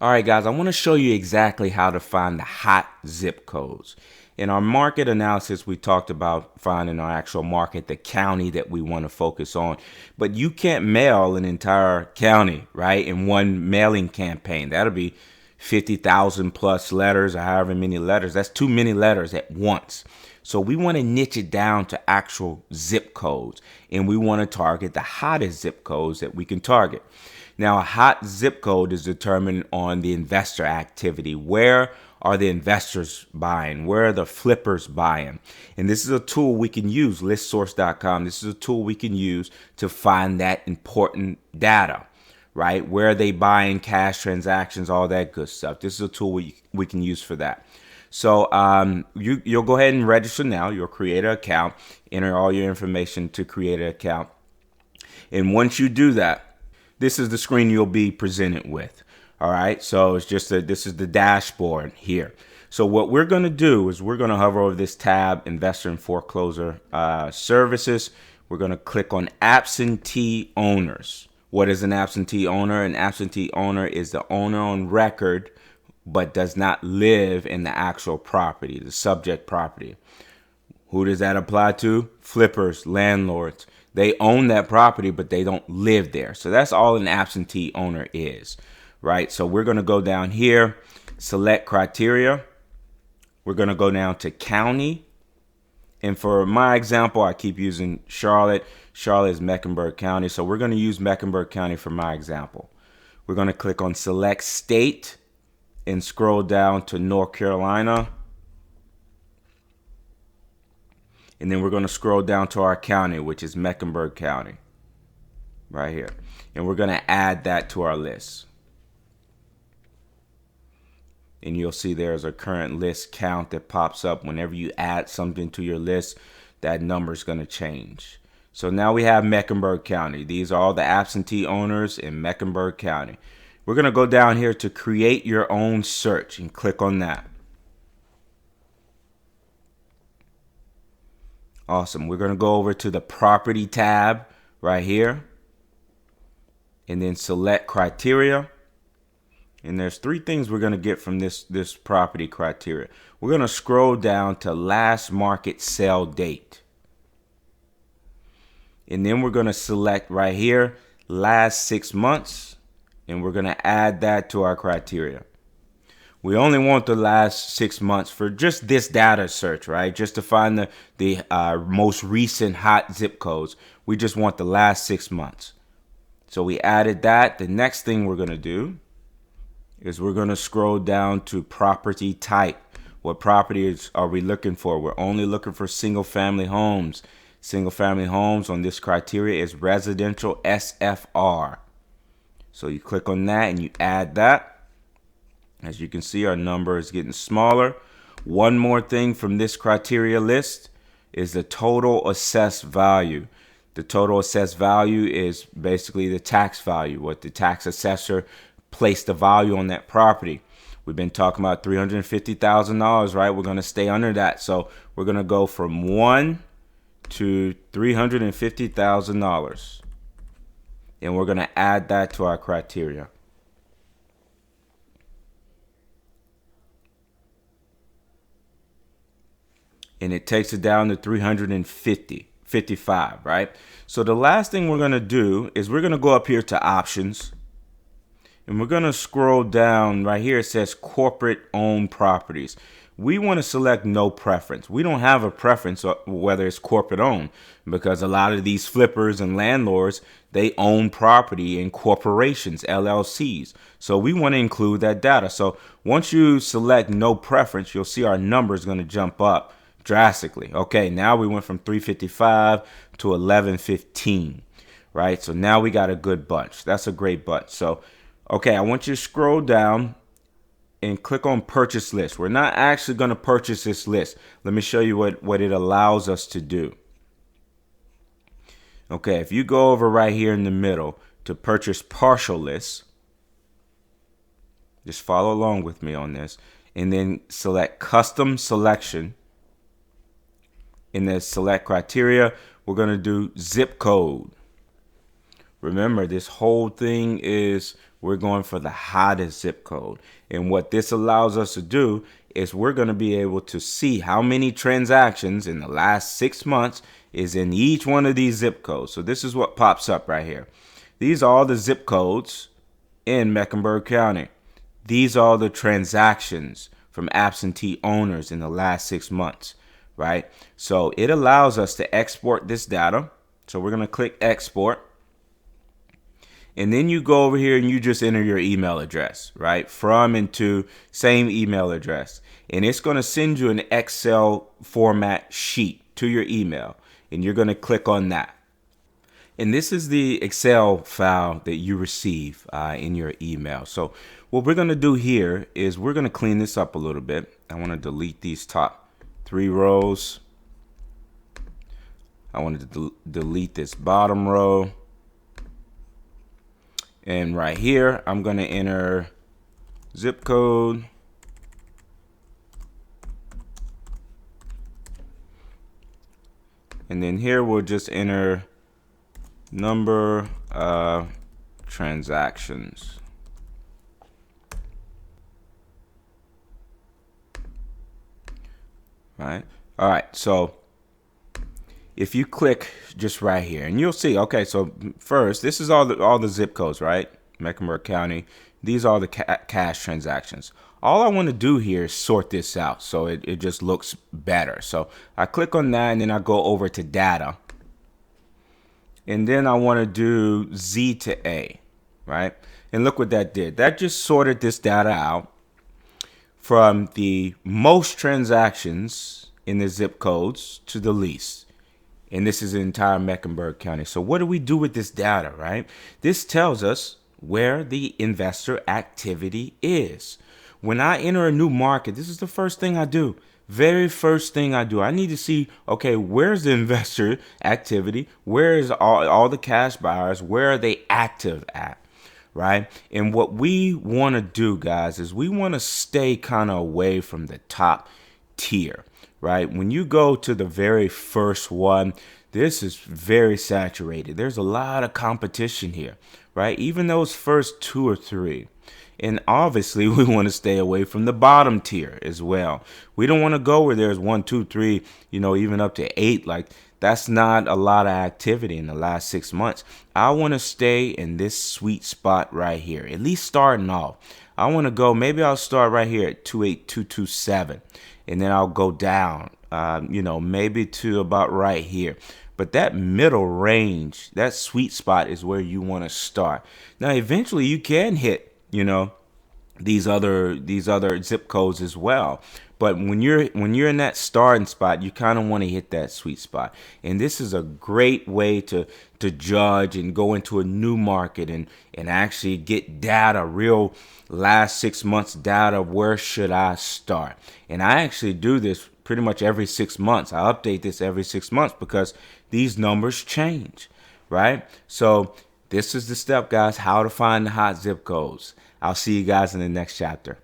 All right, guys, I want to show you exactly how to find the hot zip codes. In our market analysis, we talked about finding our actual market, the county that we want to focus on. But you can't mail an entire county, right, in one mailing campaign. That'll be 50,000 plus letters or however many letters. That's too many letters at once. So we want to niche it down to actual zip codes, and we want to target the hottest zip codes that we can target. Now, a hot zip code is determined on the investor activity. Where are the investors buying? Where are the flippers buying? And this is a tool we can use, listsource.com. This is a tool we can use to find that important data, right? Where are they buying, cash transactions, all that good stuff. This is a tool we can use for that. So you'll go ahead and register now. You'll create an account, enter all your information to create an account. And once you do that, this is the screen you'll be presented with. All right, so it's just this is the dashboard here. So what we're going to do is we're going to hover over this tab, Investor and Foreclosure Services. We're going to click on Absentee Owners. What is an absentee owner? An absentee owner is the owner on record but does not live in the actual property, the subject property. Who does that apply to? Flippers, landlords. They own that property, but they don't live there. So that's all an absentee owner is, right? So we're going to go down here, select criteria. We're going to go down to county. And for my example, I keep using Charlotte. Charlotte is Mecklenburg County. So we're going to use Mecklenburg County for my example. We're going to click on select state and scroll down to North Carolina. And then we're going to scroll down to our county, which is Mecklenburg County, right here. And we're going to add that to our list. And you'll see there's a current list count that pops up. Whenever you add something to your list, that number is going to change. So now we have Mecklenburg County. These are all the absentee owners in Mecklenburg County. We're going to go down here to create your own search and click on that. Awesome. We're going to go over to the property tab right here and then select criteria. And there's three things we're going to get from this property criteria. We're going to scroll down to last market sale date. And then we're going to select right here, last 6 months. And we're going to add that to our criteria. We only want the last 6 months for just this data search, right? Just to find the most recent hot zip codes. We just want the last 6 months. So we added that. The next thing we're going to do is we're going to scroll down to property type. What properties are we looking for? We're only looking for single family homes. Single family homes on this criteria is residential SFR. So you click on that and you add that. As you can see, our number is getting smaller. One more thing from this criteria list is the total assessed value. The total assessed value is basically the tax value, what the tax assessor placed the value on that property. We've been talking about $350,000, right? We're going to stay under that. So we're going to go from 1 to $350,000. And we're going to add that to our criteria. And it takes it down to 355, right? So the last thing we're going to do is we're going to go up here to options. And we're going to scroll down right here. It says corporate owned properties. We want to select no preference. We don't have a preference whether it's corporate owned because a lot of these flippers and landlords, they own property in corporations, LLCs. So we want to include that data. So once you select no preference, you'll see our number is going to jump up drastically. Okay, now we went from 355 to 1115, right? So now we got a good bunch. That's a great bunch. So, okay, I want you to scroll down and click on purchase list. We're not actually going to purchase this list. Let me show you what it allows us to do. Okay, if you go over right here in the middle to purchase partial lists, just follow along with me on this, and then select custom selection. In the select criteria, we're going to do zip code. Remember, this whole thing is we're going for the hottest zip code. And what this allows us to do is we're going to be able to see how many transactions in the last 6 months is in each one of these zip codes. So this is what pops up right here. These are all the zip codes in Mecklenburg County. These are the transactions from absentee owners in the last 6 months, right? So it allows us to export this data. So we're going to click export. And then you go over here and you just enter your email address, right? From and to, same email address. And it's going to send you an Excel format sheet to your email. And you're going to click on that. And this is the Excel file that you receive in your email. So what we're going to do here is we're going to clean this up a little bit. I want to delete these top 3 rows. I want to delete this bottom row. And right here, I'm going to enter zip code. And then here we'll just enter number of transactions. Right. All right. So if you click just right here, and you'll see, okay, so first, this is all the zip codes, right? Mecklenburg County. These are the cash transactions. All I want to do here is sort this out so it just looks better. So I click on that, and then I go over to data. And then I want to do Z to A, right? And look what that did. That just sorted this data out from the most transactions in the zip codes to the least. And this is the entire Mecklenburg County. So what do we do with this data, right? This tells us where the investor activity is. When I enter a new market, this is the first thing I do. Very first thing I do. I need to see, okay, where's the investor activity? Where is all the cash buyers? Where are they active at? Right? And what we want to do, guys, is we want to stay kind of away from the top tier. Right? When you go to the very first one, this is very saturated. There's a lot of competition here, right? Even those first 2 or 3. And obviously, we want to stay away from the bottom tier as well. We don't want to go where there's 1, 2, 3, even up to 8. Like, that's not a lot of activity in the last 6 months. I want to stay in this sweet spot right here, at least starting off. I want to go, maybe I'll start right here at 28227. And then I'll go down, maybe to about right here. But that middle range, that sweet spot is where you want to start. Now, eventually you can hit, these other zip codes as well. But when you're in that starting spot, you kind of want to hit that sweet spot. And this is a great way to judge and go into a new market and actually get data, real last 6 months data. Where should I start? And I actually do this pretty much every 6 months. I update this every 6 months because these numbers change, right? So this is the step, guys, how to find the hot zip codes. I'll see you guys in the next chapter.